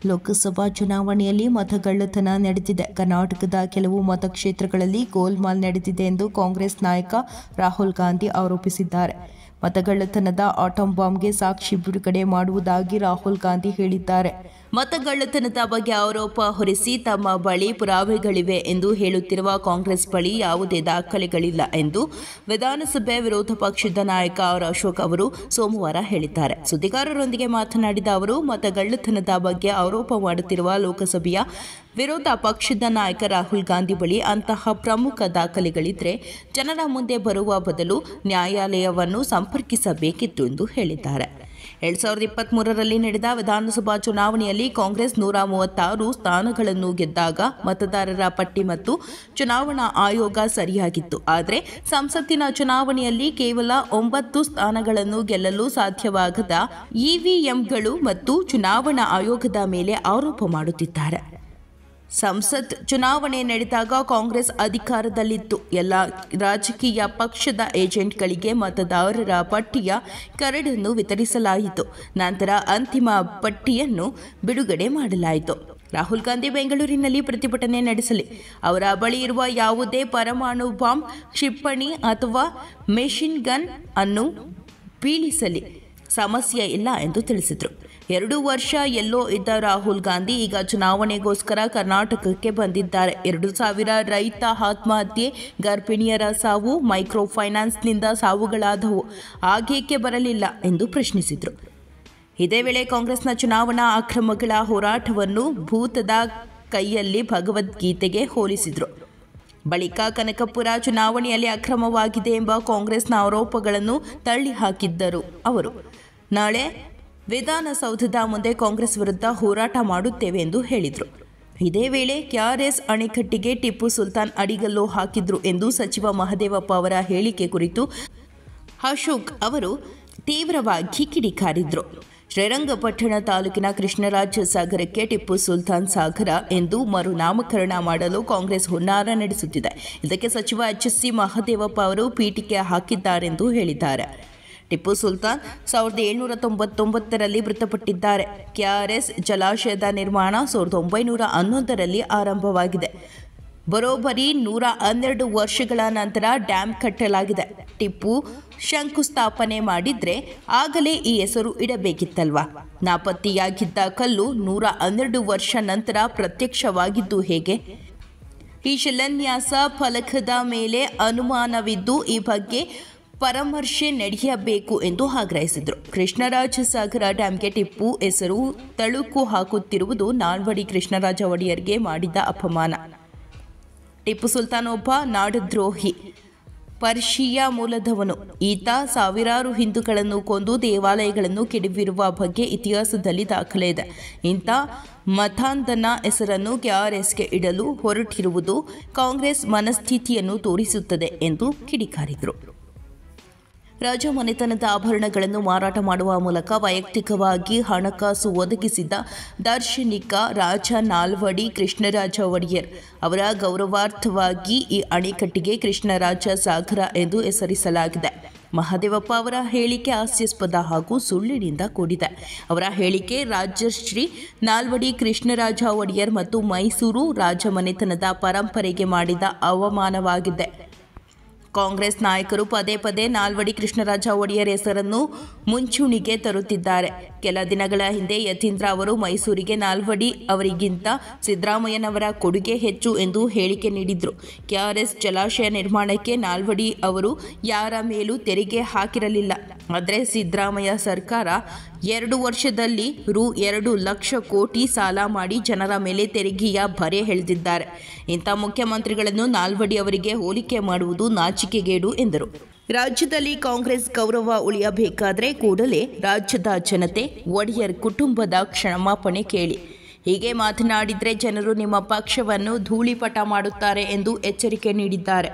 ಲೋಕಸಭಾ ಚುನಾವಣೆಯಲ್ಲಿ ಮತಗಳ್ಳತನ ನಡೆದಿದೆ. ಕರ್ನಾಟಕದ ಕೆಲವು ಮತಕ್ಷೇತ್ರಗಳಲ್ಲಿ ಗೋಲ್ಮಾಲ್ ನಡೆದಿದೆ ಎಂದು ಕಾಂಗ್ರೆಸ್ ನಾಯಕ ರಾಹುಲ್ ಗಾಂಧಿ ಆರೋಪಿಸಿದ್ದಾರೆ. ಮತಗಳ್ಳತನದ ಆಟಂ ಬಾಂಬ್ಗೆ ಸಾಕ್ಷಿ ಬಿಡುಗಡೆ ಮಾಡುವುದಾಗಿ ರಾಹುಲ್ ಗಾಂಧಿ ಹೇಳಿದ್ದಾರೆ. ಮತಗಳ್ಳತನದ ಬಗ್ಗೆ ಆರೋಪ ಹೊರಿಸಿ ತಮ್ಮ ಬಳಿ ಪುರಾವೆಗಳಿವೆ ಎಂದು ಹೇಳುತ್ತಿರುವ ಕಾಂಗ್ರೆಸ್ ಬಳಿ ಯಾವುದೇ ದಾಖಲೆಗಳಿಲ್ಲ ಎಂದು ವಿಧಾನಸಭೆ ವಿರೋಧ ಪಕ್ಷದ ನಾಯಕ ಆರ್ ಅಶೋಕ್ ಅವರು ಸೋಮವಾರ ಹೇಳಿದ್ದಾರೆ. ಸುದ್ದಿಗಾರರೊಂದಿಗೆ ಮಾತನಾಡಿದ ಅವರು, ಮತಗಳ್ಳತನದ ಬಗ್ಗೆ ಆರೋಪ ಮಾಡುತ್ತಿರುವ ಲೋಕಸಭೆಯ ವಿರೋಧ ಪಕ್ಷದ ನಾಯಕ ರಾಹುಲ್ ಗಾಂಧಿ ಬಳಿ ಅಂತಹ ಪ್ರಮುಖ ದಾಖಲೆಗಳಿದ್ರೆ ಜನರ ಮುಂದೆ ಬರುವ ಬದಲು ನ್ಯಾಯಾಲಯವನ್ನು ಸಂಪರ್ಕಿಸಬೇಕಿತ್ತು ಎಂದು ಹೇಳಿದ್ದಾರೆ. 2023ರಲ್ಲಿ ನಡೆದ ವಿಧಾನಸಭಾ ಚುನಾವಣೆಯಲ್ಲಿ ಕಾಂಗ್ರೆಸ್ 136 ಸ್ಥಾನಗಳನ್ನು ಗೆದ್ದಾಗ ಮತದಾರರ ಪಟ್ಟಿ ಮತ್ತು ಚುನಾವಣಾ ಆಯೋಗ ಸರಿಯಾಗಿತ್ತು. ಆದರೆ ಸಂಸತ್ತಿನ ಚುನಾವಣೆಯಲ್ಲಿ ಕೇವಲ 9 ಸ್ಥಾನಗಳನ್ನು ಗೆಲ್ಲಲು ಸಾಧ್ಯವಾಗದ ಇವಿಎಂಗಳು ಮತ್ತು ಚುನಾವಣಾ ಆಯೋಗದ ಮೇಲೆ ಆರೋಪ ಮಾಡುತ್ತಿದ್ದಾರೆ. ಸಂಸತ್ ಚುನಾವಣೆ ನಡೆದಾಗ ಕಾಂಗ್ರೆಸ್ ಅಧಿಕಾರದಲ್ಲಿತ್ತು. ಎಲ್ಲ ರಾಜಕೀಯ ಪಕ್ಷದ ಏಜೆಂಟ್ಗಳಿಗೆ ಮತದಾರರ ಪಟ್ಟಿಯ ಕರಡನ್ನು ವಿತರಿಸಲಾಯಿತು. ನಂತರ ಅಂತಿಮ ಪಟ್ಟಿಯನ್ನು ಬಿಡುಗಡೆ ಮಾಡಲಾಯಿತು. ರಾಹುಲ್ ಗಾಂಧಿ ಬೆಂಗಳೂರಿನಲ್ಲಿ ಪ್ರತಿಭಟನೆ ನಡೆಸಲಿ, ಅವರ ಬಳಿ ಇರುವ ಯಾವುದೇ ಪರಮಾಣು ಬಾಂಬ್, ಕ್ಷಿಪಣಿ ಅಥವಾ ಮೆಷಿನ್ ಗನ್ ಅನ್ನು ಬೀಳಿಸಲಿ, ಸಮಸ್ಯೆ ಇಲ್ಲ ಎಂದು ತಿಳಿಸಿದರು. 2 ವರ್ಷ ಎಲ್ಲೋ ಇದ್ದ ರಾಹುಲ್ ಗಾಂಧಿ ಈಗ ಚುನಾವಣೆಗೋಸ್ಕರ ಕರ್ನಾಟಕಕ್ಕೆ ಬಂದಿದ್ದಾರೆ. 2,000 ರೈತ ಆತ್ಮಹತ್ಯೆ, ಗರ್ಭಿಣಿಯರ ಸಾವು, ಮೈಕ್ರೋ ಫೈನಾನ್ಸ್ನಿಂದ ಸಾವುಗಳಾದವು, ಆಗೇಕೆ ಬರಲಿಲ್ಲ ಎಂದು ಪ್ರಶ್ನಿಸಿದರು. ಇದೇ ವೇಳೆ ಕಾಂಗ್ರೆಸ್ನ ಚುನಾವಣಾ ಅಕ್ರಮಗಳ ಹೋರಾಟವನ್ನು ಭೂತದ ಕೈಯಲ್ಲಿ ಭಗವದ್ಗೀತೆಗೆ ಹೋಲಿಸಿದರು. ಬಳಿಕ ಕನಕಪುರ ಚುನಾವಣೆಯಲ್ಲಿ ಅಕ್ರಮವಾಗಿದೆ ಎಂಬ ಕಾಂಗ್ರೆಸ್ನ ಆರೋಪಗಳನ್ನು ತಳ್ಳಿಹಾಕಿದ್ದರು. ಅವರು ನಾಳೆ ವಿಧಾನಸೌಧದ ಮುಂದೆ ಕಾಂಗ್ರೆಸ್ ವಿರುದ್ಧ ಹೋರಾಟ ಮಾಡುತ್ತೇವೆ ಎಂದು ಹೇಳಿದರು. ಇದೇ ವೇಳೆ ಕೆಆರ್ಎಸ್ ಅಣೆಕಟ್ಟಿಗೆ ಟಿಪ್ಪು ಸುಲ್ತಾನ್ ಅಡಿಗಲ್ಲು ಹಾಕಿದ್ರು ಎಂದು ಸಚಿವ ಮಹದೇವಪ್ಪ ಅವರ ಹೇಳಿಕೆ ಕುರಿತು ಅಶೋಕ್ ಅವರು ತೀವ್ರವಾಗಿ ಕಿಡಿಕಾರಿದ್ರು. ಶ್ರೀರಂಗಪಟ್ಟಣ ತಾಲೂಕಿನ ಕೃಷ್ಣರಾಜ ಸಾಗರಕ್ಕೆ ಟಿಪ್ಪು ಸುಲ್ತಾನ್ ಸಾಗರ ಎಂದು ಮರುನಾಮಕರಣ ಮಾಡಲು ಕಾಂಗ್ರೆಸ್ ಹುನ್ನಾರ ನಡೆಸುತ್ತಿದೆ. ಇದಕ್ಕೆ ಸಚಿವ ಎಚ್.ಸಿ. ಮಹದೇವಪ್ಪ ಅವರು ಪೀಠಿಕೆ ಹಾಕಿದ್ದಾರೆಂದು ಹೇಳಿದ್ದಾರೆ. ಟಿಪ್ಪು ಸುಲ್ತಾನ್ 1799ರಲ್ಲಿ ಮೃತಪಟ್ಟಿದ್ದಾರೆ. ಕೆಆರ್ಎಸ್ ಜಲಾಶಯದ ನಿರ್ಮಾಣ 1911ರಲ್ಲಿ ಆರಂಭವಾಗಿದೆ. ಬರೋಬ್ಬರಿ 112 ವರ್ಷಗಳ ನಂತರ ಡ್ಯಾಂ ಕಟ್ಟಲಾಗಿದೆ. ಟಿಪ್ಪು ಶಂಕುಸ್ಥಾಪನೆ ಮಾಡಿದ್ರೆ ಆಗಲೇ ಈ ಹೆಸರು ಇಡಬೇಕಿತ್ತಲ್ವಾ? ನಾಪತ್ತೆಯಾಗಿದ್ದ ಕಲ್ಲು 112 ವರ್ಷ ನಂತರ ಪ್ರತ್ಯಕ್ಷವಾಗಿದ್ದು ಹೇಗೆ? ಈ ಶಿಲಾನ್ಯಾಸ ಫಲಕದ ಮೇಲೆ ಅನುಮಾನವಿದ್ದು ಈ ಬಗ್ಗೆ ಪರಾಮರ್ಶೆ ನಡೆಯಬೇಕು ಎಂದು ಆಗ್ರಹಿಸಿದರು. ಕೃಷ್ಣರಾಜ ಸಾಗರ ಡ್ಯಾಂಗೆ ಟಿಪ್ಪು ಹೆಸರು ತಳುಕು ಹಾಕುತ್ತಿರುವುದು ನಾಲ್ವಡಿ ಕೃಷ್ಣರಾಜ ಒಡೆಯರ್ಗೆ ಮಾಡಿದ ಅಪಮಾನ. ಟಿಪ್ಪು ಸುಲ್ತಾನ್ ಒಬ್ಬ ನಾಡದ್ರೋಹಿ, ಪರ್ಷಿಯಾ ಮೂಲದವನು. ಈತ ಸಾವಿರಾರು ಹಿಂದೂಗಳನ್ನು ಕೊಂದು ದೇವಾಲಯಗಳನ್ನು ಕೆಡವಿರುವ ಬಗ್ಗೆ ಇತಿಹಾಸದಲ್ಲಿ ದಾಖಲೆ ಇದೆ. ಇಂಥ ಮತಾಂಧನ ಹೆಸರನ್ನು ಕೆಆರ್ಎಸ್ಗೆ ಇಡಲು ಹೊರಟಿರುವುದು ಕಾಂಗ್ರೆಸ್ ಮನಸ್ಥಿತಿಯನ್ನು ತೋರಿಸುತ್ತದೆ ಎಂದು ಕಿಡಿಕಾರಿದರು. ರಾಜಮನೆತನದ ಆಭರಣಗಳನ್ನು ಮಾರಾಟ ಮಾಡುವ ಮೂಲಕ ವೈಯಕ್ತಿಕವಾಗಿ ಹಣಕಾಸು ಒದಗಿಸಿದ್ದ ದಾರ್ಶನಿಕ ರಾಜ ನಾಲ್ವಡಿ ಕೃಷ್ಣರಾಜ ಒಡೆಯರ್ ಅವರ ಗೌರವಾರ್ಥವಾಗಿ ಈ ಅಣೆಕಟ್ಟಿಗೆ ಕೃಷ್ಣರಾಜ ಸಾಗರ ಎಂದು ಹೆಸರಿಸಲಾಗಿದೆ. ಮಹದೇವಪ್ಪ ಅವರ ಹೇಳಿಕೆ ಹಾಸ್ಯಾಸ್ಪದ ಹಾಗೂ ಸುಳ್ಳಿನಿಂದ ಕೂಡಿದೆ. ಅವರ ಹೇಳಿಕೆ ರಾಜಶ್ರೀ ನಾಲ್ವಡಿ ಕೃಷ್ಣರಾಜ ಒಡೆಯರ್ ಮತ್ತು ಮೈಸೂರು ರಾಜಮನೆತನದ ಪರಂಪರೆಗೆ ಮಾಡಿದ ಅವಮಾನವಾಗಿದೆ. ಕಾಂಗ್ರೆಸ್ ನಾಯಕರು ಪದೇ ಪದೇ ನಾಲ್ವಡಿ ಕೃಷ್ಣರಾಜ ಒಡೆಯರ್ ಹೆಸರನ್ನು ಮುಂಚೂಣಿಗೆ ತರುತ್ತಿದ್ದಾರೆ. ಕೆಲ ದಿನಗಳ ಹಿಂದೆ ಯತೀಂದ್ರ ಅವರು ಮೈಸೂರಿಗೆ ನಾಲ್ವಡಿ ಅವರಿಗಿಂತ ಸಿದ್ದರಾಮಯ್ಯನವರ ಕೊಡುಗೆ ಹೆಚ್ಚು ಎಂದು ಹೇಳಿಕೆ ನೀಡಿದ್ರು. ಕೆಆರ್ಎಸ್ ಜಲಾಶಯ ನಿರ್ಮಾಣಕ್ಕೆ ನಾಲ್ವಡಿ ಅವರು ಯಾರ ಮೇಲೂ ತೆರಿಗೆ ಹಾಕಿರಲಿಲ್ಲ. ಆದರೆ ಸಿದ್ದರಾಮಯ್ಯ ಸರ್ಕಾರ 2 ವರ್ಷದಲ್ಲಿ ರೂ. 2 ಲಕ್ಷ ಕೋಟಿ ಸಾಲ ಮಾಡಿ ಜನರ ಮೇಲೆ ತೆರಿಗೆಯ ಭರೆ ಎಳೆದಿದ್ದಾರೆ. ಇಂಥ ಮುಖ್ಯಮಂತ್ರಿಗಳನ್ನು ನಾಲ್ವಡಿ ಅವರಿಗೆ ಹೋಲಿಕೆ ಮಾಡುವುದು ನಾಚಿಕೆಗೇಡು ಎಂದರು. ರಾಜ್ಯದಲ್ಲಿ ಕಾಂಗ್ರೆಸ್ ಗೌರವ ಉಳಿಯಬೇಕಾದರೆ ಕೂಡಲೇ ರಾಜ್ಯದ ಜನತೆ ಒಡೆಯರ್ ಕುಟುಂಬದ ಕ್ಷಮಾಪಣೆ ಕೇಳಿ. ಹೀಗೆ ಮಾತನಾಡಿದರೆ ಜನರು ನಿಮ್ಮ ಪಕ್ಷವನ್ನು ಧೂಳಿಪಟ ಮಾಡುತ್ತಾರೆ ಎಂದು ಎಚ್ಚರಿಕೆ ನೀಡಿದ್ದಾರೆ.